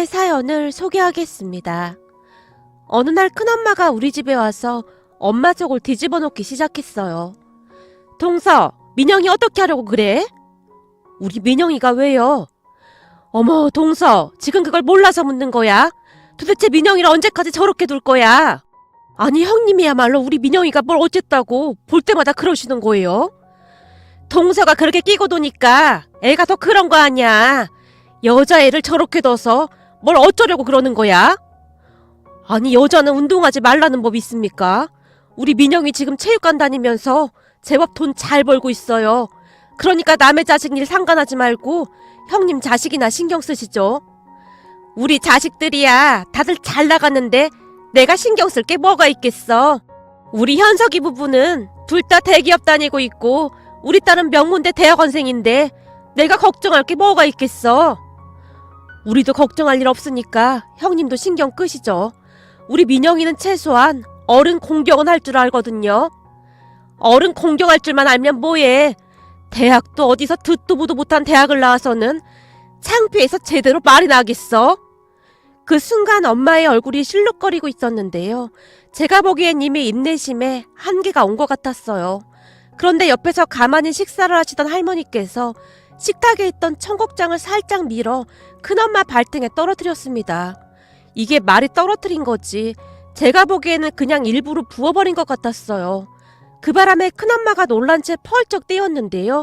오늘의 사연을 소개하겠습니다. 어느 날 큰엄마가 우리 집에 와서 엄마 쪽을 뒤집어 놓기 시작했어요. 동서, 민영이 어떻게 하려고 그래? 우리 민영이가 왜요? 어머, 동서, 지금 그걸 몰라서 묻는 거야? 도대체 민영이를 언제까지 저렇게 둘 거야? 아니, 형님이야말로 우리 민영이가 뭘 어쨌다고 볼 때마다 그러시는 거예요? 동서가 그렇게 끼고 도니까 애가 더 그런 거 아니야. 여자애를 저렇게 둬서 뭘 어쩌려고 그러는 거야? 아니, 여자는 운동하지 말라는 법 있습니까? 우리 민영이 지금 체육관 다니면서 제법 돈 잘 벌고 있어요. 그러니까 남의 자식 일 상관하지 말고 형님 자식이나 신경 쓰시죠. 우리 자식들이야 다들 잘 나갔는데 내가 신경 쓸 게 뭐가 있겠어. 우리 현석이 부부는 둘 다 대기업 다니고 있고 우리 딸은 명문대 대학원생인데 내가 걱정할 게 뭐가 있겠어. 우리도 걱정할 일 없으니까 형님도 신경 끄시죠. 우리 민영이는 최소한 어른 공경은 할 줄 알거든요. 어른 공경할 줄만 알면 뭐해. 대학도 어디서 듣도 보도 못한 대학을 나와서는 창피해서 제대로 말이 나겠어. 그 순간 엄마의 얼굴이 실룩거리고 있었는데요. 제가 보기엔 이미 인내심에 한계가 온 것 같았어요. 그런데 옆에서 가만히 식사를 하시던 할머니께서 식탁에 있던 청국장을 살짝 밀어 큰엄마 발등에 떨어뜨렸습니다. 이게 말이 떨어뜨린 거지 제가 보기에는 그냥 일부러 부어버린 것 같았어요. 그 바람에 큰엄마가 놀란 채 펄쩍 뛰었는데요.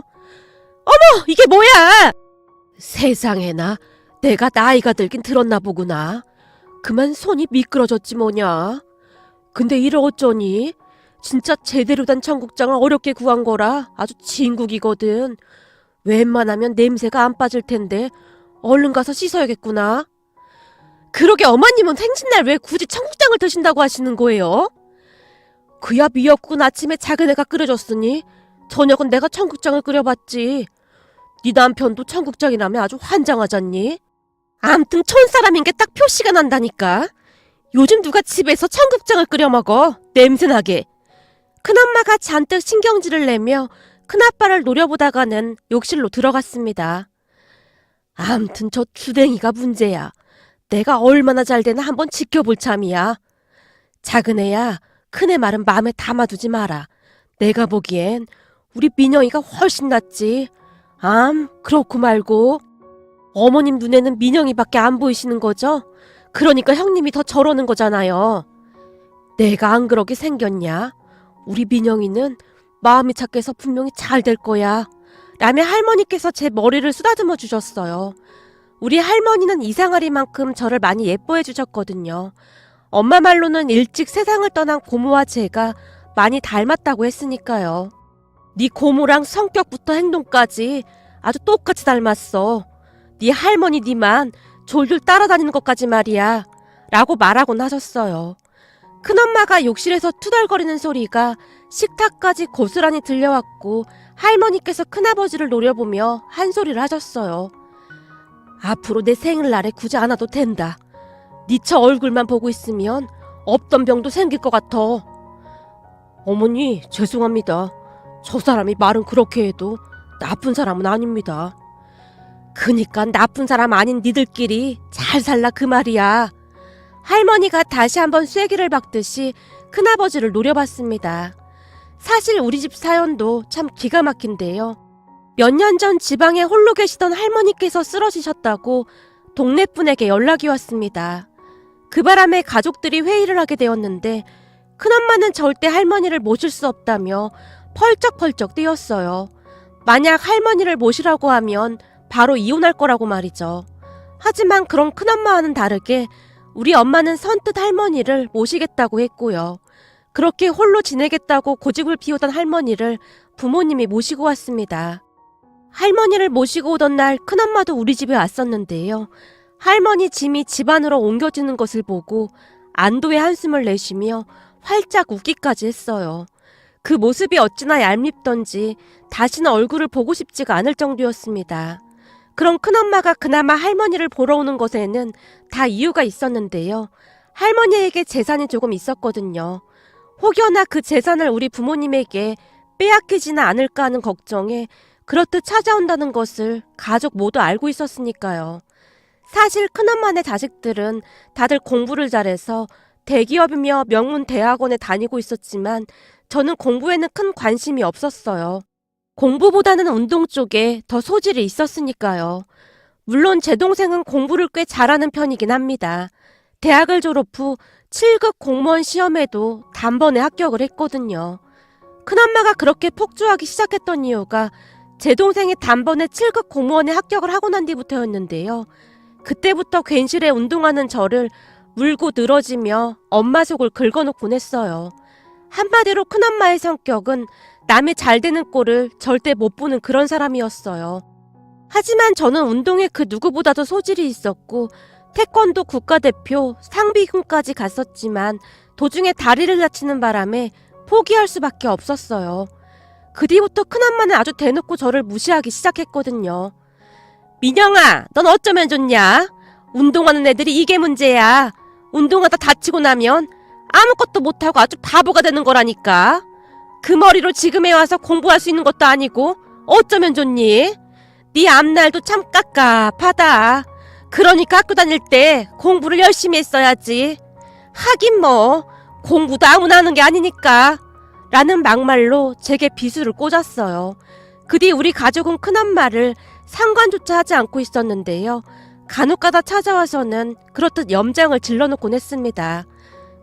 어머! 이게 뭐야! 세상에나 내가 나이가 들긴 들었나 보구나. 그만 손이 미끄러졌지 뭐냐. 근데 이를 어쩌니? 진짜 제대로 된 청국장을 어렵게 구한 거라 아주 진국이거든. 웬만하면 냄새가 안 빠질 텐데 얼른 가서 씻어야겠구나. 그러게 어머님은 생신날 왜 굳이 청국장을 드신다고 하시는 거예요? 그야 미역국은 아침에 작은 애가 끓여줬으니 저녁은 내가 청국장을 끓여봤지. 네 남편도 청국장이라면 아주 환장하잖니? 암튼 촌사람인 게 딱 표시가 난다니까. 요즘 누가 집에서 청국장을 끓여 먹어. 냄새나게. 큰엄마가 잔뜩 신경질을 내며 큰아빠를 노려보다가는 욕실로 들어갔습니다. 암튼 저 주댕이가 문제야. 내가 얼마나 잘 되나 한번 지켜볼 참이야. 작은 애야, 큰애 말은 마음에 담아두지 마라. 내가 보기엔 우리 민영이가 훨씬 낫지. 그렇고 말고. 어머님 눈에는 민영이밖에 안 보이시는 거죠? 그러니까 형님이 더 저러는 거잖아요. 내가 안 그러게 생겼냐? 우리 민영이는 마음이 착해서 분명히 잘 될 거야. 라며 할머니께서 제 머리를 쓰다듬어 주셨어요. 우리 할머니는 이상하리만큼 저를 많이 예뻐해 주셨거든요. 엄마 말로는 일찍 세상을 떠난 고모와 제가 많이 닮았다고 했으니까요. 네 고모랑 성격부터 행동까지 아주 똑같이 닮았어. 네 할머니 니만 졸졸 따라다니는 것까지 말이야. 라고 말하곤 하셨어요. 큰엄마가 욕실에서 투덜거리는 소리가 식탁까지 고스란히 들려왔고 할머니께서 큰아버지를 노려보며 한 소리를 하셨어요. 앞으로 내 생일날에 굳이 안 와도 된다. 니 저 얼굴만 보고 있으면 없던 병도 생길 것 같아. 어머니, 죄송합니다. 저 사람이 말은 그렇게 해도 나쁜 사람은 아닙니다. 그니까 나쁜 사람 아닌 니들끼리 잘 살라 그 말이야. 할머니가 다시 한번 쐐기를 박듯이 큰아버지를 노려봤습니다. 사실 우리 집 사연도 참 기가 막힌데요. 몇 년 전 지방에 홀로 계시던 할머니께서 쓰러지셨다고 동네 분에게 연락이 왔습니다. 그 바람에 가족들이 회의를 하게 되었는데 큰엄마는 절대 할머니를 모실 수 없다며 펄쩍펄쩍 뛰었어요. 만약 할머니를 모시라고 하면 바로 이혼할 거라고 말이죠. 하지만 그런 큰엄마와는 다르게 우리 엄마는 선뜻 할머니를 모시겠다고 했고요. 그렇게 홀로 지내겠다고 고집을 피우던 할머니를 부모님이 모시고 왔습니다. 할머니를 모시고 오던 날 큰엄마도 우리 집에 왔었는데요. 할머니 짐이 집 안으로 옮겨지는 것을 보고 안도의 한숨을 내쉬며 활짝 웃기까지 했어요. 그 모습이 어찌나 얄밉던지 다시는 얼굴을 보고 싶지가 않을 정도였습니다. 그런 큰엄마가 그나마 할머니를 보러 오는 것에는 다 이유가 있었는데요. 할머니에게 재산이 조금 있었거든요. 혹여나 그 재산을 우리 부모님에게 빼앗기지는 않을까 하는 걱정에 그렇듯 찾아온다는 것을 가족 모두 알고 있었으니까요. 사실 큰엄마네 자식들은 다들 공부를 잘해서 대기업이며 명문 대학원에 다니고 있었지만 저는 공부에는 큰 관심이 없었어요. 공부보다는 운동 쪽에 더 소질이 있었으니까요. 물론 제 동생은 공부를 꽤 잘하는 편이긴 합니다. 대학을 졸업 후 7급 공무원 시험에도 단번에 합격을 했거든요. 큰엄마가 그렇게 폭주하기 시작했던 이유가 제 동생이 단번에 7급 공무원에 합격을 하고 난 뒤부터였는데요. 그때부터 괜시레 운동하는 저를 물고 늘어지며 엄마 속을 긁어놓곤 했어요. 한마디로 큰엄마의 성격은 남이 잘 되는 꼴을 절대 못 보는 그런 사람이었어요. 하지만 저는 운동에 그 누구보다도 소질이 있었고 태권도 국가대표 상비군까지 갔었지만 도중에 다리를 다치는 바람에 포기할 수밖에 없었어요. 그 뒤부터 큰엄마는 아주 대놓고 저를 무시하기 시작했거든요. 민영아, 넌 어쩌면 좋냐? 운동하는 애들이 이게 문제야. 운동하다 다치고 나면 아무것도 못하고 아주 바보가 되는 거라니까. 그 머리로 지금에 와서 공부할 수 있는 것도 아니고 어쩌면 좋니? 네 앞날도 참 깝깝하다. 그러니까 학교 다닐 때 공부를 열심히 했어야지. 하긴 뭐 공부도 아무나 하는 게 아니니까. 라는 막말로 제게 비수를 꽂았어요. 그 뒤 우리 가족은 큰엄마를 상관조차 하지 않고 있었는데요. 간혹가다 찾아와서는 그렇듯 염장을 질러놓곤 했습니다.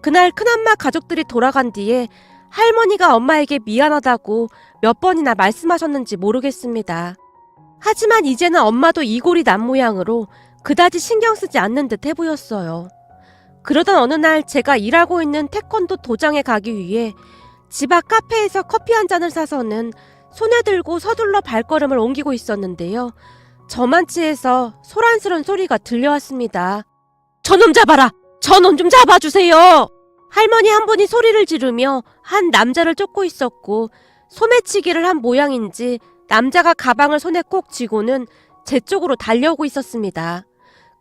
그날 큰엄마 가족들이 돌아간 뒤에 할머니가 엄마에게 미안하다고 몇 번이나 말씀하셨는지 모르겠습니다. 하지만 이제는 엄마도 이골이 난 모양으로 그다지 신경 쓰지 않는 듯 해 보였어요. 그러던 어느 날 제가 일하고 있는 태권도 도장에 가기 위해 집 앞 카페에서 커피 한 잔을 사서는 손에 들고 서둘러 발걸음을 옮기고 있었는데요. 저만치에서 소란스런 소리가 들려왔습니다. 저놈 잡아라! 저놈 좀 잡아주세요! 할머니 한 분이 소리를 지르며 한 남자를 쫓고 있었고 소매치기를 한 모양인지 남자가 가방을 손에 꼭 쥐고는 제 쪽으로 달려오고 있었습니다.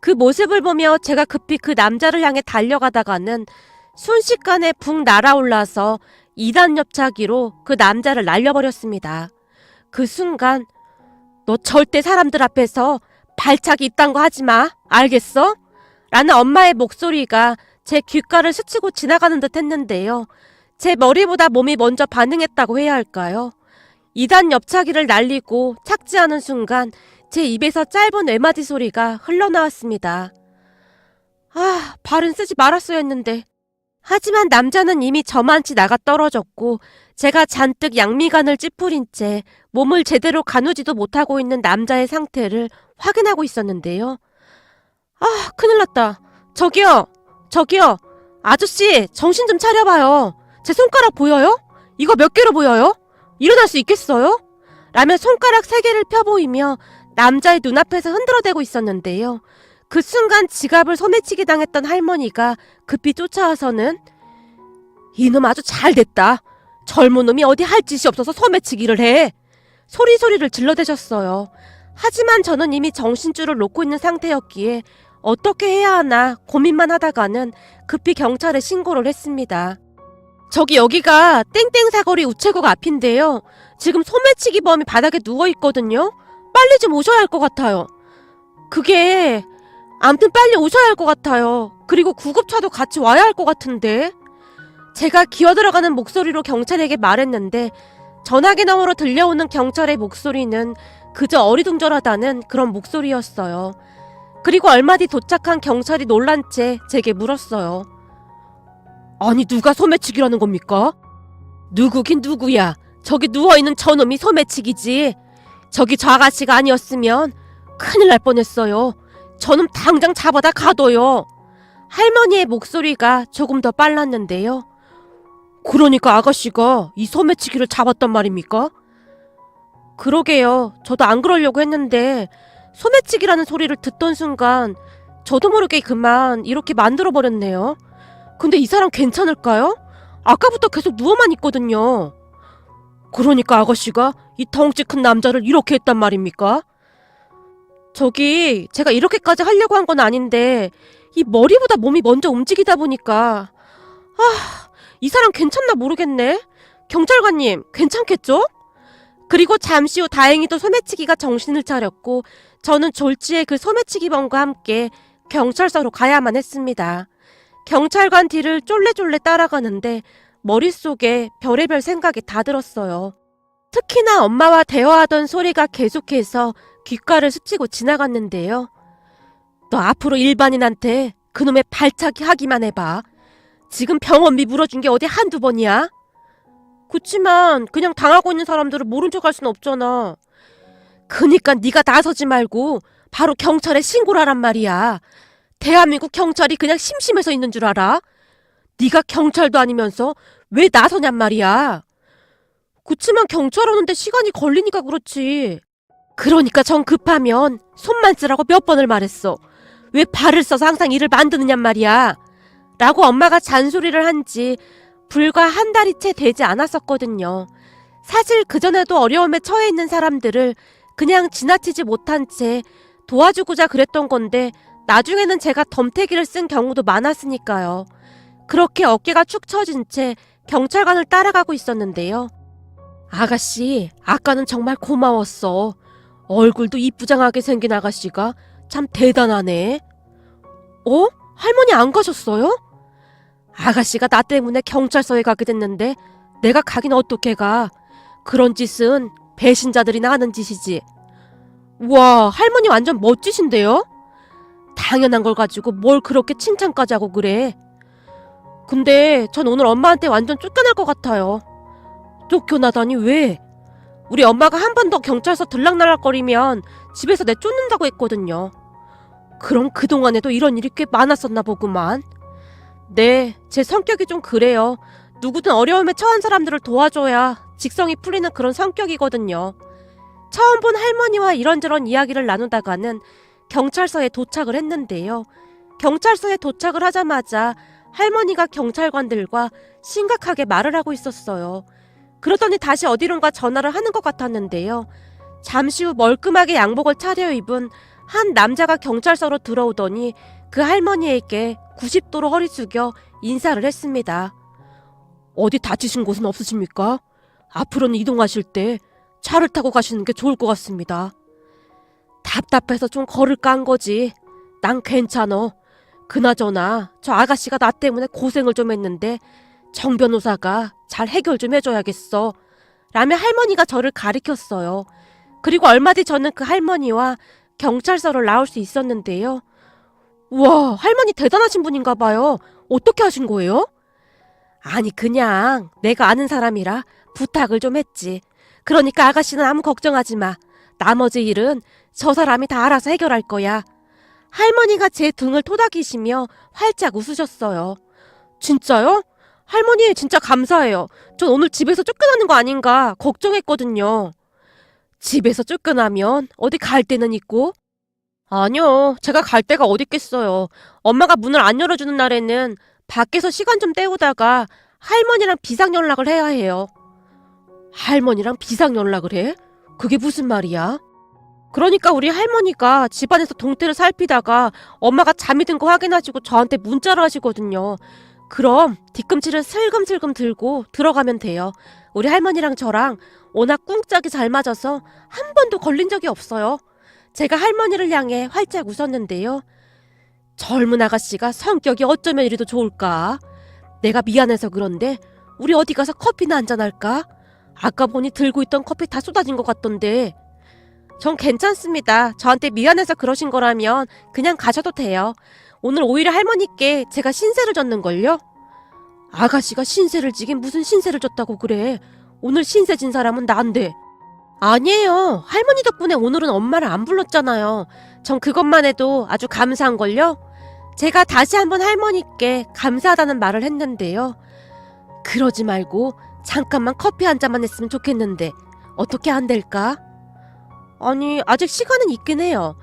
그 모습을 보며 제가 급히 그 남자를 향해 달려가다가는 순식간에 붕 날아올라서 2단 옆차기로 그 남자를 날려버렸습니다. 그 순간 너 절대 사람들 앞에서 발차기 이딴 거 하지 마. 알겠어? 라는 엄마의 목소리가 제 귓가를 스치고 지나가는 듯 했는데요. 제 머리보다 몸이 먼저 반응했다고 해야 할까요? 2단 옆차기를 날리고 착지하는 순간 제 입에서 짧은 외마디 소리가 흘러나왔습니다. 아, 발은 쓰지 말았어야 했는데. 하지만 남자는 이미 저만치 나가 떨어졌고 제가 잔뜩 양미간을 찌푸린 채 몸을 제대로 가누지도 못하고 있는 남자의 상태를 확인하고 있었는데요. 아, 큰일 났다. 저기요. 아저씨, 정신 좀 차려봐요. 제 손가락 보여요? 이거 몇 개로 보여요? 일어날 수 있겠어요? 라며 손가락 3개를 펴보이며 남자의 눈앞에서 흔들어대고 있었는데요. 그 순간 지갑을 소매치기 당했던 할머니가 급히 쫓아와서는 이놈 아주 잘됐다. 젊은 놈이 어디 할 짓이 없어서 소매치기를 해. 소리를 질러대셨어요. 하지만 저는 이미 정신줄을 놓고 있는 상태였기에 어떻게 해야 하나 고민만 하다가는 급히 경찰에 신고를 했습니다. 저기 여기가 땡땡 사거리 우체국 앞인데요. 지금 소매치기 범이 바닥에 누워있거든요. 빨리 좀 오셔야 할 것 같아요. 그게 암튼 빨리 오셔야 할 것 같아요. 그리고 구급차도 같이 와야 할 것 같은데. 제가 기어들어가는 목소리로 경찰에게 말했는데 전화기 너머로 들려오는 경찰의 목소리는 그저 어리둥절하다는 그런 목소리였어요. 그리고 얼마 뒤 도착한 경찰이 놀란 채 제게 물었어요. 아니 누가 소매치기라는 겁니까? 누구긴 누구야. 저기 누워있는 저놈이 소매치기지. 저기 저 아가씨가 아니었으면 큰일 날 뻔했어요. 저놈 당장 잡아다 가둬요. 할머니의 목소리가 조금 더 빨랐는데요. 그러니까 아가씨가 이 소매치기를 잡았단 말입니까? 그러게요. 저도 안 그러려고 했는데 소매치기라는 소리를 듣던 순간 저도 모르게 그만 이렇게 만들어버렸네요. 근데 이 사람 괜찮을까요? 아까부터 계속 누워만 있거든요. 그러니까 아가씨가 이 덩치 큰 남자를 이렇게 했단 말입니까? 저기 제가 이렇게까지 하려고 한 건 아닌데 이 머리보다 몸이 먼저 움직이다 보니까 이 사람 괜찮나 모르겠네. 경찰관님 괜찮겠죠? 그리고 잠시 후 다행히도 소매치기가 정신을 차렸고 저는 졸지에 그 소매치기범과 함께 경찰서로 가야만 했습니다. 경찰관 뒤를 쫄래쫄래 따라가는데 머릿속에 별의별 생각이 다 들었어요. 특히나 엄마와 대화하던 소리가 계속해서 귓가를 스치고 지나갔는데요. 너 앞으로 일반인한테 그놈의 발차기 하기만 해봐. 지금 병원비 물어준 게 어디 한두 번이야? 그치만 그냥 당하고 있는 사람들을 모른 척 할 순 없잖아. 그니까 네가 나서지 말고 바로 경찰에 신고를 하란 말이야. 대한민국 경찰이 그냥 심심해서 있는 줄 알아? 네가 경찰도 아니면서 왜 나서냔 말이야. 그치만 경찰 오는데 시간이 걸리니까 그렇지. 그러니까 정 급하면 손만 쓰라고 몇 번을 말했어. 왜 발을 써서 항상 일을 만드느냔 말이야. 라고 엄마가 잔소리를 한 지 불과 한 달이 채 되지 않았었거든요. 사실 그전에도 어려움에 처해 있는 사람들을 그냥 지나치지 못한 채 도와주고자 그랬던 건데 나중에는 제가 덤태기를 쓴 경우도 많았으니까요. 그렇게 어깨가 축 처진 채 경찰관을 따라가고 있었는데요. 아가씨, 아까는 정말 고마웠어. 얼굴도 이쁘장하게 생긴 아가씨가 참 대단하네. 어? 할머니 안 가셨어요? 아가씨가 나 때문에 경찰서에 가게 됐는데 내가 가긴 어떻게 가. 그런 짓은 배신자들이나 하는 짓이지. 우와, 할머니 완전 멋지신데요? 당연한 걸 가지고 뭘 그렇게 칭찬까지 하고 그래. 근데 전 오늘 엄마한테 완전 쫓겨날 것 같아요. 쫓겨나다니 왜? 우리 엄마가 한 번 더 경찰서 들락날락거리면 집에서 내 쫓는다고 했거든요. 그럼 그동안에도 이런 일이 꽤 많았었나 보구만. 네, 제 성격이 좀 그래요. 누구든 어려움에 처한 사람들을 도와줘야 직성이 풀리는 그런 성격이거든요. 처음 본 할머니와 이런저런 이야기를 나누다가는 경찰서에 도착을 했는데요. 경찰서에 도착을 하자마자 할머니가 경찰관들과 심각하게 말을 하고 있었어요. 그러더니 다시 어디론가 전화를 하는 것 같았는데요. 잠시 후 멀끔하게 양복을 차려입은 한 남자가 경찰서로 들어오더니 그 할머니에게 90도로 허리 숙여 인사를 했습니다. 어디 다치신 곳은 없으십니까? 앞으로는 이동하실 때 차를 타고 가시는 게 좋을 것 같습니다. 답답해서 좀 걸을까 한 거지. 난 괜찮어. 그나저나 저 아가씨가 나 때문에 고생을 좀 했는데 정 변호사가 잘 해결 좀 해줘야겠어. 라며 할머니가 저를 가리켰어요. 그리고 얼마 뒤 저는 그 할머니와 경찰서를 나올 수 있었는데요. 우와, 할머니 대단하신 분인가 봐요. 어떻게 하신 거예요? 아니 그냥 내가 아는 사람이라 부탁을 좀 했지. 그러니까 아가씨는 아무 걱정하지 마. 나머지 일은 저 사람이 다 알아서 해결할 거야. 할머니가 제 등을 토닥이시며 활짝 웃으셨어요. 진짜요? 할머니 진짜 감사해요. 전 오늘 집에서 쫓겨나는 거 아닌가 걱정했거든요. 집에서 쫓겨나면 어디 갈 데는 있고? 아니요, 제가 갈 데가 어디 있겠어요. 엄마가 문을 안 열어주는 날에는 밖에서 시간 좀 때우다가 할머니랑 비상연락을 해야 해요. 할머니랑 비상연락을 해? 그게 무슨 말이야? 그러니까 우리 할머니가 집안에서 동태를 살피다가 엄마가 잠이 든 거 확인하시고 저한테 문자를 하시거든요. 그럼 뒤꿈치를 슬금슬금 들고 들어가면 돼요. 우리 할머니랑 저랑 워낙 꿍짝이 잘 맞아서 한 번도 걸린 적이 없어요. 제가 할머니를 향해 활짝 웃었는데요. 젊은 아가씨가 성격이 어쩌면 이리도 좋을까? 내가 미안해서 그런데 우리 어디 가서 커피나 한잔할까? 아까 보니 들고 있던 커피 다 쏟아진 것 같던데. 전 괜찮습니다. 저한테 미안해서 그러신 거라면 그냥 가셔도 돼요. 오늘 오히려 할머니께 제가 신세를 졌는걸요? 아가씨가 신세를 지긴 무슨 신세를 졌다고 그래. 오늘 신세 진 사람은 난데. 아니에요. 할머니 덕분에 오늘은 엄마를 안 불렀잖아요. 전 그것만 해도 아주 감사한걸요? 제가 다시 한번 할머니께 감사하다는 말을 했는데요. 그러지 말고 잠깐만 커피 한 잔만 했으면 좋겠는데 어떻게 안 될까? 아니 아직 시간은 있긴 해요.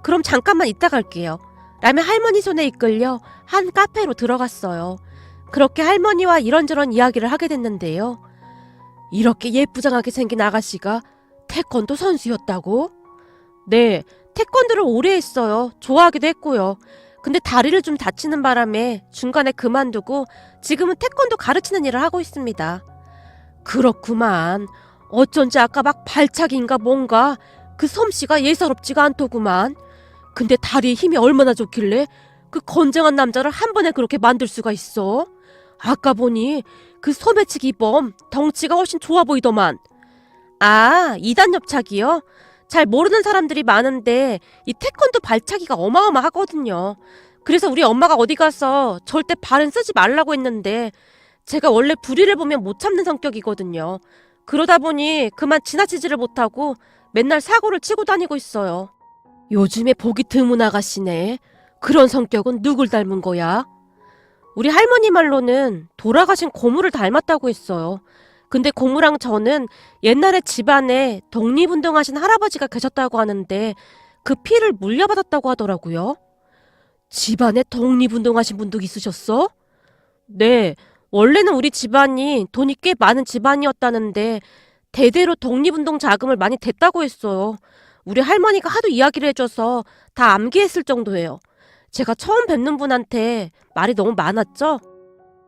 그럼 잠깐만 이따 갈게요. 라며 할머니 손에 이끌려 한 카페로 들어갔어요. 그렇게 할머니와 이런저런 이야기를 하게 됐는데요. 이렇게 예쁘장하게 생긴 아가씨가 태권도 선수였다고? 네, 태권도를 오래 했어요. 좋아하기도 했고요. 근데 다리를 좀 다치는 바람에 중간에 그만두고 지금은 태권도 가르치는 일을 하고 있습니다. 그렇구만. 어쩐지 아까 막 발차기인가 뭔가 그 솜씨가 예사롭지가 않더구만. 근데 다리에 힘이 얼마나 좋길래 그 건장한 남자를 한 번에 그렇게 만들 수가 있어? 아까 보니 그 소매치기범 덩치가 훨씬 좋아 보이더만. 아, 2단 옆차기요? 잘 모르는 사람들이 많은데 이 태권도 발차기가 어마어마하거든요. 그래서 우리 엄마가 어디 가서 절대 발은 쓰지 말라고 했는데 제가 원래 불의를 보면 못 참는 성격이거든요. 그러다 보니 그만 지나치지를 못하고 맨날 사고를 치고 다니고 있어요. 요즘에 보기 드문 아가씨네. 그런 성격은 누굴 닮은 거야? 우리 할머니 말로는 돌아가신 고모를 닮았다고 했어요. 근데 고모랑 저는 옛날에 집안에 독립운동하신 할아버지가 계셨다고 하는데 그 피를 물려받았다고 하더라고요. 집안에 독립운동하신 분도 있으셨어? 네, 원래는 우리 집안이 돈이 꽤 많은 집안이었다는데 대대로 독립운동 자금을 많이 댔다고 했어요. 우리 할머니가 하도 이야기를 해줘서 다 암기했을 정도예요. 제가 처음 뵙는 분한테 말이 너무 많았죠?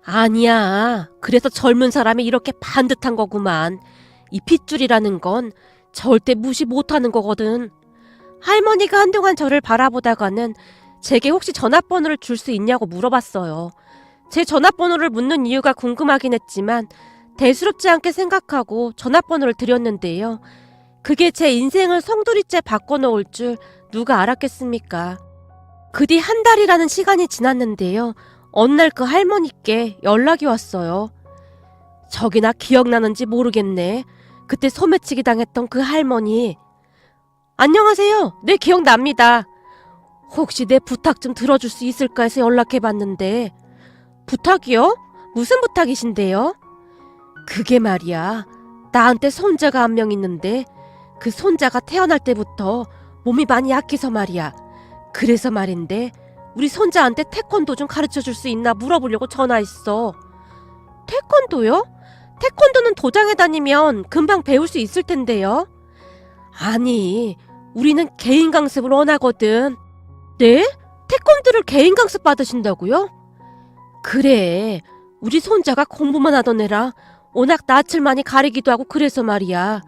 아니야. 그래서 젊은 사람이 이렇게 반듯한 거구만. 이 핏줄이라는 건 절대 무시 못하는 거거든. 할머니가 한동안 저를 바라보다가는 제게 혹시 전화번호를 줄 수 있냐고 물어봤어요. 제 전화번호를 묻는 이유가 궁금하긴 했지만 대수롭지 않게 생각하고 전화번호를 드렸는데요. 그게 제 인생을 송두리째 바꿔놓을 줄 누가 알았겠습니까? 그 뒤 한 달이라는 시간이 지났는데요. 어느 날 그 할머니께 연락이 왔어요. 저기나 기억나는지 모르겠네. 그때 소매치기 당했던 그 할머니. 안녕하세요. 네, 기억납니다. 혹시 내 부탁 좀 들어줄 수 있을까 해서 연락해봤는데. 부탁이요? 무슨 부탁이신데요? 그게 말이야. 나한테 손자가 한 명 있는데 그 손자가 태어날 때부터 몸이 많이 약해서 말이야. 그래서 말인데 우리 손자한테 태권도 좀 가르쳐줄 수 있나 물어보려고 전화했어. 태권도요? 태권도는 도장에 다니면 금방 배울 수 있을 텐데요. 아니, 우리는 개인 강습을 원하거든. 네? 태권도를 개인 강습 받으신다고요? 그래, 우리 손자가 공부만 하던 애라 워낙 낯을 많이 가리기도 하고 그래서 말이야.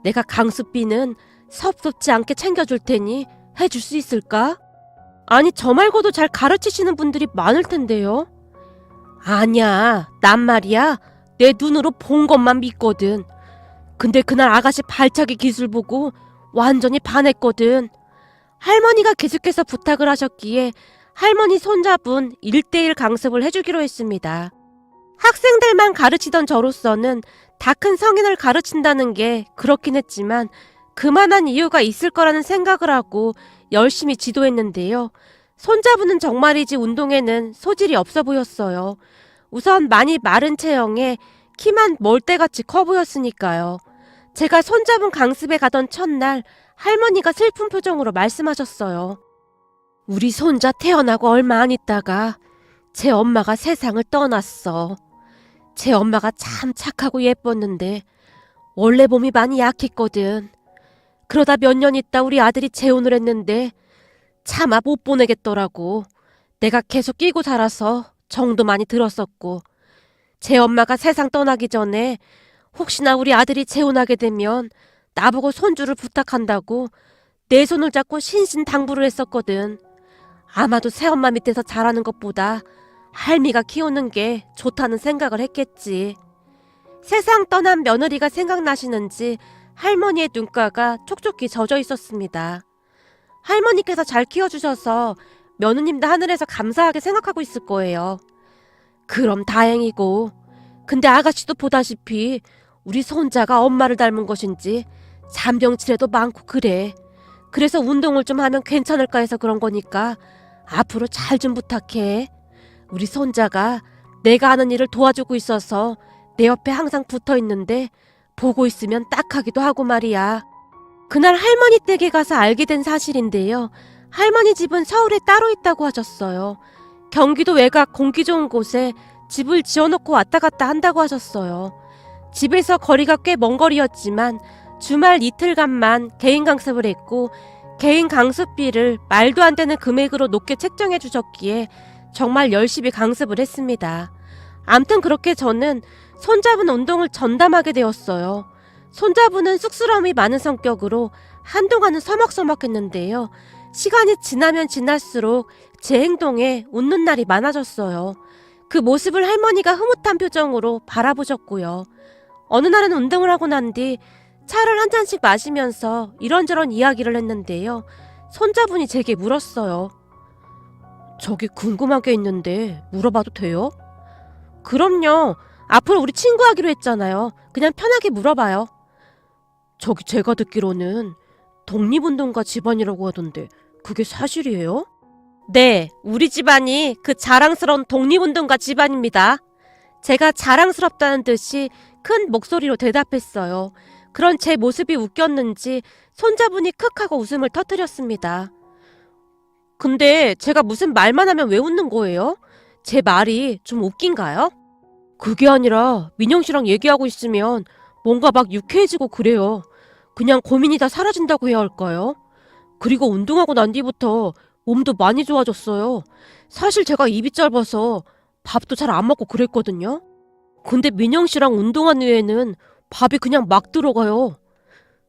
내가 강습비는 섭섭지 않게 챙겨줄 테니 해줄 수 있을까? 아니, 저 말고도 잘 가르치시는 분들이 많을 텐데요. 아니야, 난 말이야 내 눈으로 본 것만 믿거든. 근데 그날 아가씨 발차기 기술 보고 완전히 반했거든. 할머니가 계속해서 부탁을 하셨기에 할머니 손자분 1:1 강습을 해주기로 했습니다. 학생들만 가르치던 저로서는 다 큰 성인을 가르친다는 게 그렇긴 했지만 그만한 이유가 있을 거라는 생각을 하고 열심히 지도했는데요. 손자분은 정말이지 운동에는 소질이 없어 보였어요. 우선 많이 마른 체형에 키만 멀대같이 커 보였으니까요. 제가 손자분 강습에 가던 첫날 할머니가 슬픈 표정으로 말씀하셨어요. 우리 손자 태어나고 얼마 안 있다가 제 엄마가 세상을 떠났어. 제 엄마가 참 착하고 예뻤는데 원래 몸이 많이 약했거든. 그러다 몇 년 있다 우리 아들이 재혼을 했는데 차마 못 보내겠더라고. 내가 계속 끼고 살아서 정도 많이 들었었고 제 엄마가 세상 떠나기 전에 혹시나 우리 아들이 재혼하게 되면 나보고 손주를 부탁한다고 내 손을 잡고 신신당부를 했었거든. 아마도 새엄마 밑에서 자라는 것보다 할미가 키우는 게 좋다는 생각을 했겠지. 세상 떠난 며느리가 생각나시는지 할머니의 눈가가 촉촉히 젖어 있었습니다. 할머니께서 잘 키워주셔서 며느님도 하늘에서 감사하게 생각하고 있을 거예요. 그럼 다행이고. 근데 아가씨도 보다시피 우리 손자가 엄마를 닮은 것인지 잔병치레도 많고 그래. 그래서 운동을 좀 하면 괜찮을까 해서 그런 거니까 앞으로 잘 좀 부탁해. 우리 손자가 내가 하는 일을 도와주고 있어서 내 옆에 항상 붙어 있는데 보고 있으면 딱하기도 하고 말이야. 그날 할머니 댁에 가서 알게 된 사실인데요. 할머니 집은 서울에 따로 있다고 하셨어요. 경기도 외곽 공기 좋은 곳에 집을 지어놓고 왔다 갔다 한다고 하셨어요. 집에서 거리가 꽤 먼 거리였지만 주말 이틀간만 개인 강습을 했고 개인 강습비를 말도 안 되는 금액으로 높게 책정해 주셨기에 정말 열심히 강습을 했습니다. 암튼 그렇게 저는 손자분 운동을 전담하게 되었어요. 손자분은 쑥스러움이 많은 성격으로 한동안은 서먹서먹했는데요. 시간이 지나면 지날수록 제 행동에 웃는 날이 많아졌어요. 그 모습을 할머니가 흐뭇한 표정으로 바라보셨고요. 어느 날은 운동을 하고 난 뒤 차를 한 잔씩 마시면서 이런저런 이야기를 했는데요. 손자분이 제게 물었어요. 저기 궁금한 게 있는데 물어봐도 돼요? 그럼요. 앞으로 우리 친구하기로 했잖아요. 그냥 편하게 물어봐요. 저기 제가 듣기로는 독립운동가 집안이라고 하던데 그게 사실이에요? 네, 우리 집안이 그 자랑스러운 독립운동가 집안입니다. 제가 자랑스럽다는 듯이 큰 목소리로 대답했어요. 그런 제 모습이 웃겼는지 손자분이 크 하고 웃음을 터뜨렸습니다. 근데 제가 무슨 말만 하면 왜 웃는 거예요? 제 말이 좀 웃긴가요? 그게 아니라 민영 씨랑 얘기하고 있으면 뭔가 막 유쾌해지고 그래요. 그냥 고민이 다 사라진다고 해야 할까요? 그리고 운동하고 난 뒤부터 몸도 많이 좋아졌어요. 사실 제가 입이 짧아서 밥도 잘 안 먹고 그랬거든요. 근데 민영 씨랑 운동한 후에는 밥이 그냥 막 들어가요.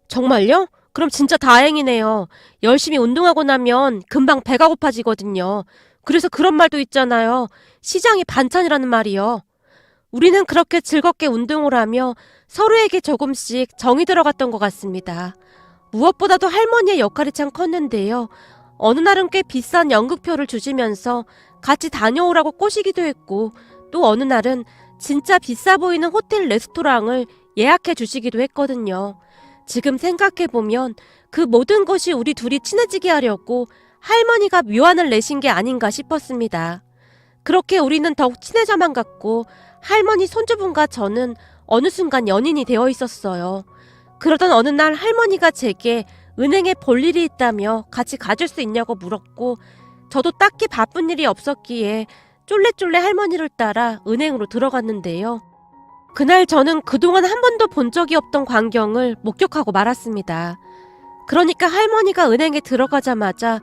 정말요? 그럼 진짜 다행이네요. 열심히 운동하고 나면 금방 배가 고파지거든요. 그래서 그런 말도 있잖아요. 시장이 반찬이라는 말이요. 우리는 그렇게 즐겁게 운동을 하며 서로에게 조금씩 정이 들어갔던 것 같습니다. 무엇보다도 할머니의 역할이 참 컸는데요. 어느 날은 꽤 비싼 연극표를 주시면서 같이 다녀오라고 꼬시기도 했고, 또 어느 날은 진짜 비싸 보이는 호텔 레스토랑을 예약해 주시기도 했거든요. 지금 생각해보면 그 모든 것이 우리 둘이 친해지게 하려고 할머니가 묘안을 내신 게 아닌가 싶었습니다. 그렇게 우리는 더욱 친해져만 갔고 할머니 손주분과 저는 어느 순간 연인이 되어 있었어요. 그러던 어느 날 할머니가 제게 은행에 볼 일이 있다며 같이 가줄 수 있냐고 물었고, 저도 딱히 바쁜 일이 없었기에 쫄래쫄래 할머니를 따라 은행으로 들어갔는데요. 그날 저는 그동안 한 번도 본 적이 없던 광경을 목격하고 말았습니다. 그러니까 할머니가 은행에 들어가자마자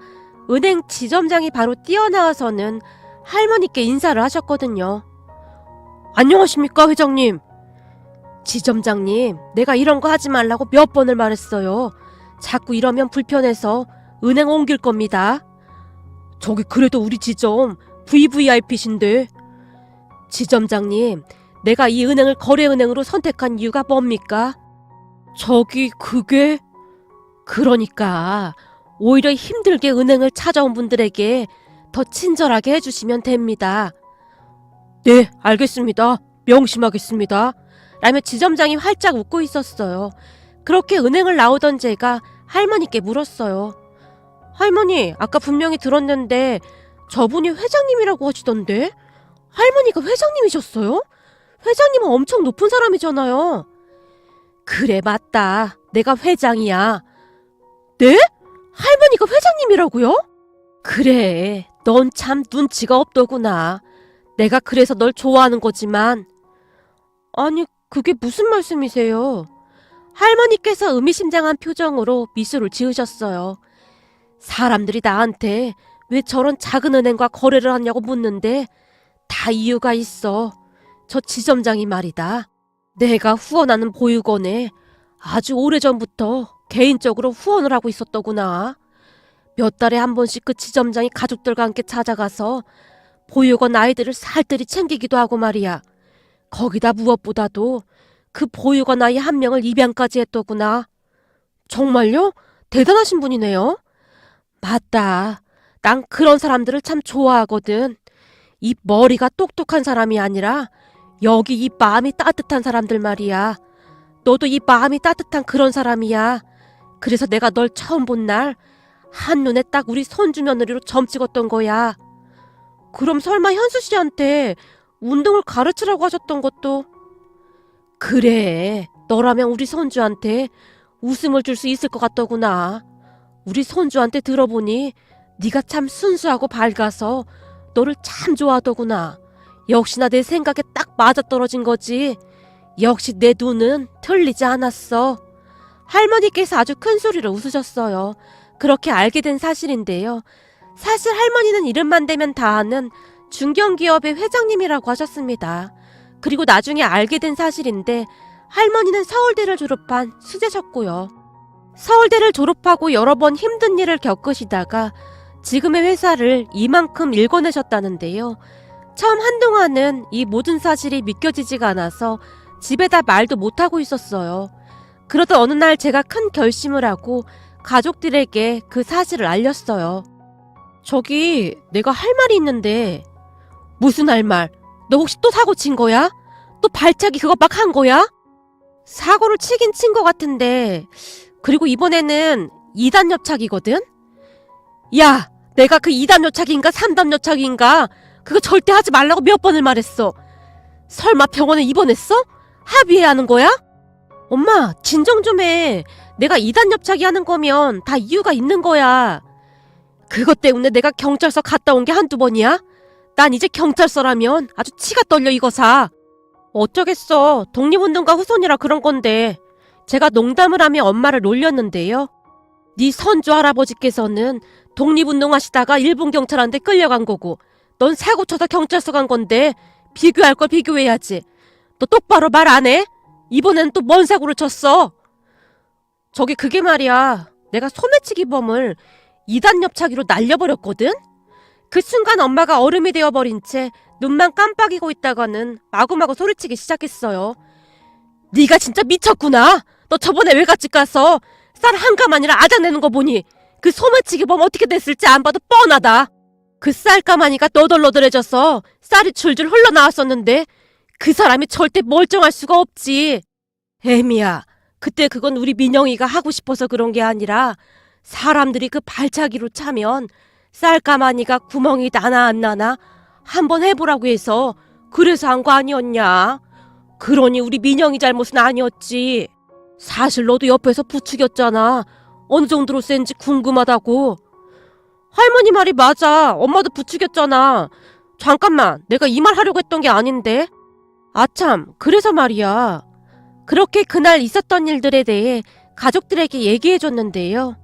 은행 지점장이 바로 뛰어나와서는 할머니께 인사를 하셨거든요. 안녕하십니까, 회장님. 지점장님, 내가 이런 거 하지 말라고 몇 번을 말했어요. 자꾸 이러면 불편해서 은행 옮길 겁니다. 저기 그래도 우리 지점 VVIP신데. 지점장님, 내가 이 은행을 거래은행으로 선택한 이유가 뭡니까? 저기 그게... 그러니까 오히려 힘들게 은행을 찾아온 분들에게 더 친절하게 해주시면 됩니다. 네, 알겠습니다. 명심하겠습니다. 라며 지점장이 활짝 웃고 있었어요. 그렇게 은행을 나오던 제가 할머니께 물었어요. 할머니, 아까 분명히 들었는데 저분이 회장님이라고 하시던데? 할머니가 회장님이셨어요? 회장님은 엄청 높은 사람이잖아요. 그래, 맞다. 내가 회장이야. 네? 할머니가 회장님이라고요? 그래, 넌 참 눈치가 없더구나. 내가 그래서 널 좋아하는 거지만. 아니, 그게 무슨 말씀이세요? 할머니께서 의미심장한 표정으로 미소를 지으셨어요. 사람들이 나한테 왜 저런 작은 은행과 거래를 하냐고 묻는데 다 이유가 있어. 저 지점장이 말이다. 내가 후원하는 보육원에 아주 오래전부터 개인적으로 후원을 하고 있었더구나. 몇 달에 한 번씩 그 지점장이 가족들과 함께 찾아가서 보육원 아이들을 살뜰히 챙기기도 하고 말이야. 거기다 무엇보다도 그 보육원 아이 한 명을 입양까지 했더구나. 정말요? 대단하신 분이네요. 맞다. 난 그런 사람들을 참 좋아하거든. 이 머리가 똑똑한 사람이 아니라 여기 이 마음이 따뜻한 사람들 말이야. 너도 이 마음이 따뜻한 그런 사람이야. 그래서 내가 널 처음 본 날 한눈에 딱 우리 손주 며느리로 점 찍었던 거야. 그럼 설마 현수 씨한테 운동을 가르치라고 하셨던 것도? 그래, 너라면 우리 손주한테 웃음을 줄 수 있을 것 같더구나. 우리 손주한테 들어보니 네가 참 순수하고 밝아서 너를 참 좋아하더구나. 역시나 내 생각에 딱 맞아떨어진 거지. 역시 내 눈은 틀리지 않았어. 할머니께서 아주 큰 소리로 웃으셨어요. 그렇게 알게 된 사실인데요. 사실 할머니는 이름만 대면 다 아는 중견기업의 회장님이라고 하셨습니다. 그리고 나중에 알게 된 사실인데 할머니는 서울대를 졸업한 수재셨고요. 서울대를 졸업하고 여러 번 힘든 일을 겪으시다가 지금의 회사를 이만큼 일궈내셨다는데요. 처음 한동안은 이 모든 사실이 믿겨지지가 않아서 집에다 말도 못하고 있었어요. 그러던 어느 날 제가 큰 결심을 하고 가족들에게 그 사실을 알렸어요. 저기 내가 할 말이 있는데. 무슨 할 말? 너 혹시 또 사고 친 거야? 또 발차기 그거 막 한 거야? 사고를 치긴 친 것 같은데, 그리고 이번에는 2단 옆차기거든? 야, 내가 그 2단 옆차기인가 3단 옆차기인가 그거 절대 하지 말라고 몇 번을 말했어. 설마 병원에 입원했어? 합의해야 하는 거야? 엄마, 진정 좀 해. 내가 2단 옆차기 하는 거면 다 이유가 있는 거야. 그것 때문에 내가 경찰서 갔다 온 게 한두 번이야? 난 이제 경찰서라면 아주 치가 떨려 이거사. 어쩌겠어. 독립운동가 후손이라 그런 건데. 제가 농담을 하며 엄마를 놀렸는데요. 네 선조 할아버지께서는 독립운동하시다가 일본 경찰한테 끌려간 거고 넌 사고 쳐서 경찰서 간 건데 비교할 걸 비교해야지. 너 똑바로 말 안 해? 이번엔 또 뭔 사고를 쳤어? 저기 그게 말이야. 내가 소매치기 범을 2단 옆차기로 날려버렸거든? 그 순간 엄마가 얼음이 되어버린 채 눈만 깜빡이고 있다가는 마구마구 소리치기 시작했어요. 네가 진짜 미쳤구나. 너 저번에 외갓집 가서 쌀 한 가마니라 아작내는 거 보니 그 소매치기 범 어떻게 됐을지 안 봐도 뻔하다. 그 쌀 가마니가 너덜너덜해져서 쌀이 줄줄 흘러나왔었는데 그 사람이 절대 멀쩡할 수가 없지. 애미야, 그때 그건 우리 민영이가 하고 싶어서 그런 게 아니라 사람들이 그 발차기로 차면 쌀가마니가 구멍이 나나 안 나나 한번 해보라고 해서 그래서 한 거 아니었냐. 그러니 우리 민영이 잘못은 아니었지. 사실 너도 옆에서 부추겼잖아. 어느 정도로 센지 궁금하다고. 할머니 말이 맞아. 엄마도 부추겼잖아. 잠깐만, 내가 이 말 하려고 했던 게 아닌데. 아참, 그래서 말이야. 그렇게 그날 있었던 일들에 대해 가족들에게 얘기해줬는데요.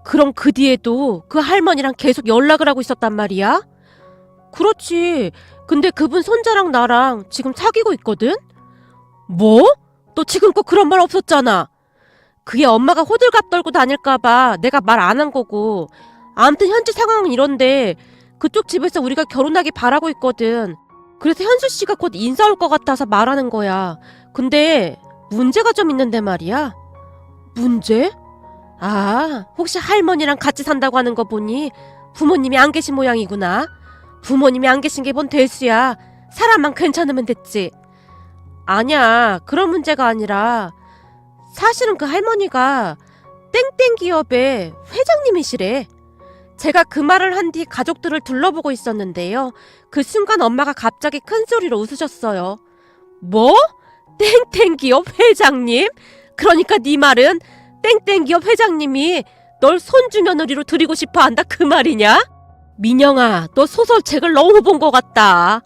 그럼 그 뒤에도 그 할머니랑 계속 연락을 하고 있었단 말이야? 그렇지. 근데 그분 손자랑 나랑 지금 사귀고 있거든? 뭐? 너 지금껏 그런 말 없었잖아. 그게 엄마가 호들갑 떨고 다닐까봐 내가 말 안 한 거고. 아무튼 현재 상황은 이런데 그쪽 집에서 우리가 결혼하기 바라고 있거든. 그래서 현수 씨가 곧 인사 올 것 같아서 말하는 거야. 근데 문제가 좀 있는데 말이야. 문제? 아, 혹시 할머니랑 같이 산다고 하는 거 보니 부모님이 안 계신 모양이구나. 부모님이 안 계신 게 뭔 대수야. 사람만 괜찮으면 됐지. 아니야, 그런 문제가 아니라 사실은 그 할머니가 땡땡 기업의 회장님이시래. 제가 그 말을 한 뒤 가족들을 둘러보고 있었는데요. 그 순간 엄마가 갑자기 큰 소리로 웃으셨어요. 뭐? 땡땡 기업 회장님? 그러니까 네 말은 땡땡 기업 회장님이 널 손주 며느리로 들이고 싶어 한다 그 말이냐? 민영아, 너 소설책을 너무 본 것 같다.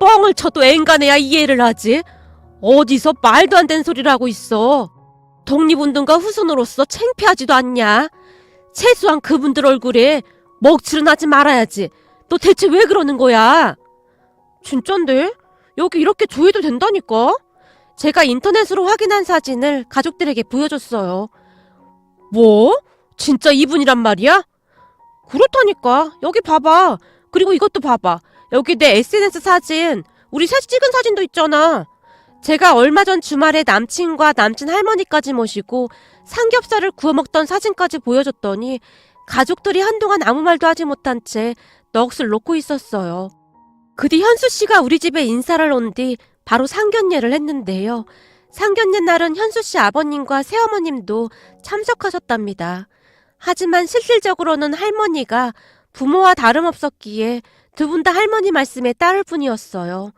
뻥을 쳐도 앵간해야 이해를 하지. 어디서 말도 안 되는 소리를 하고 있어. 독립운동가 후손으로서 창피하지도 않냐? 최소한 그분들 얼굴에 먹칠은 하지 말아야지. 너 대체 왜 그러는 거야? 진짠데? 여기 이렇게 조회도 된다니까? 제가 인터넷으로 확인한 사진을 가족들에게 보여줬어요. 뭐? 진짜 이분이란 말이야? 그렇다니까. 여기 봐봐. 그리고 이것도 봐봐. 여기 내 SNS 사진. 우리 셋이 찍은 사진도 있잖아. 제가 얼마 전 주말에 남친과 남친 할머니까지 모시고 삼겹살을 구워 먹던 사진까지 보여줬더니 가족들이 한동안 아무 말도 하지 못한 채 넋을 놓고 있었어요. 그 뒤 현수 씨가 우리 집에 인사를 온 뒤 바로 상견례를 했는데요. 상견례 날은 현수 씨 아버님과 새어머님도 참석하셨답니다. 하지만 실질적으로는 할머니가 부모와 다름없었기에 두 분 다 할머니 말씀에 따를 뿐이었어요.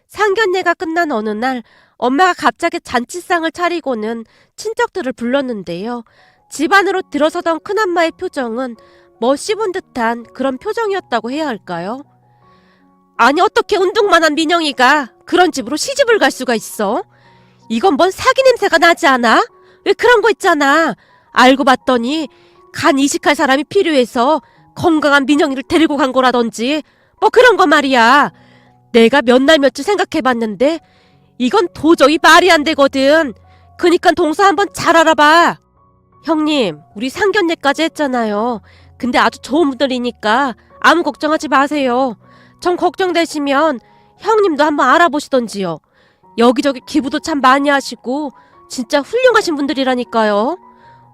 상견례가 끝난 어느 날 엄마가 갑자기 잔치상을 차리고는 친척들을 불렀는데요. 집 안으로 들어서던 큰엄마의 표정은 뭐 씹은 듯한 그런 표정이었다고 해야 할까요? 아니 어떻게 운동만한 민영이가 그런 집으로 시집을 갈 수가 있어? 이건 뭔 사기 냄새가 나지 않아? 왜 그런 거 있잖아. 알고 봤더니 간 이식할 사람이 필요해서 건강한 민영이를 데리고 간 거라든지 뭐 그런 거 말이야. 내가 몇 날 며칠 생각해봤는데 이건 도저히 말이 안 되거든. 그니까 동서 한번 잘 알아봐. 형님, 우리 상견례까지 했잖아요. 근데 아주 좋은 분들이니까 아무 걱정하지 마세요. 정 걱정되시면 형님도 한번 알아보시던지요. 여기저기 기부도 참 많이 하시고 진짜 훌륭하신 분들이라니까요.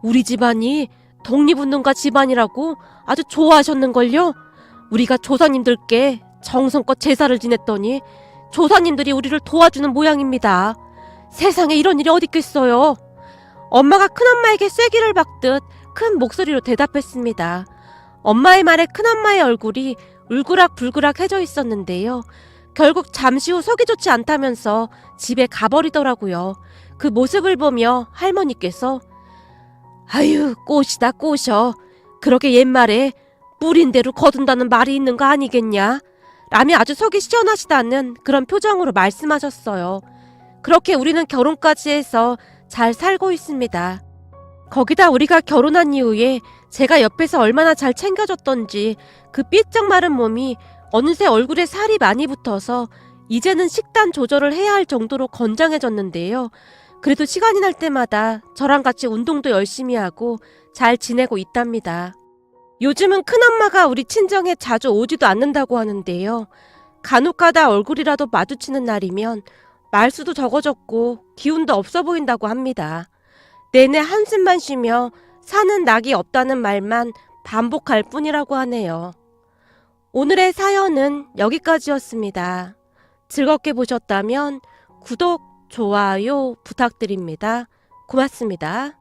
우리 집안이 독립운동가 집안이라고 아주 좋아하셨는걸요. 우리가 조사님들께 정성껏 제사를 지냈더니 조사님들이 우리를 도와주는 모양입니다. 세상에 이런 일이 어딨겠어요. 엄마가 큰엄마에게 쐐기를 박듯 큰 목소리로 대답했습니다. 엄마의 말에 큰엄마의 얼굴이 울그락불그락해져 있었는데요. 결국 잠시 후 속이 좋지 않다면서 집에 가버리더라고요. 그 모습을 보며 할머니께서 아유, 꽃이다 꽃이여. 그렇게 옛말에 뿌린 대로 거둔다는 말이 있는 거 아니겠냐? 라며 아주 속이 시원하시다는 그런 표정으로 말씀하셨어요. 그렇게 우리는 결혼까지 해서 잘 살고 있습니다. 거기다 우리가 결혼한 이후에 제가 옆에서 얼마나 잘 챙겨줬던지 그 삐쩍 마른 몸이 어느새 얼굴에 살이 많이 붙어서 이제는 식단 조절을 해야 할 정도로 건장해졌는데요. 그래도 시간이 날 때마다 저랑 같이 운동도 열심히 하고 잘 지내고 있답니다. 요즘은 큰엄마가 우리 친정에 자주 오지도 않는다고 하는데요. 간혹가다 얼굴이라도 마주치는 날이면 말수도 적어졌고 기운도 없어 보인다고 합니다. 내내 한숨만 쉬며 사는 낙이 없다는 말만 반복할 뿐이라고 하네요. 오늘의 사연은 여기까지였습니다. 즐겁게 보셨다면 구독, 좋아요 부탁드립니다. 고맙습니다.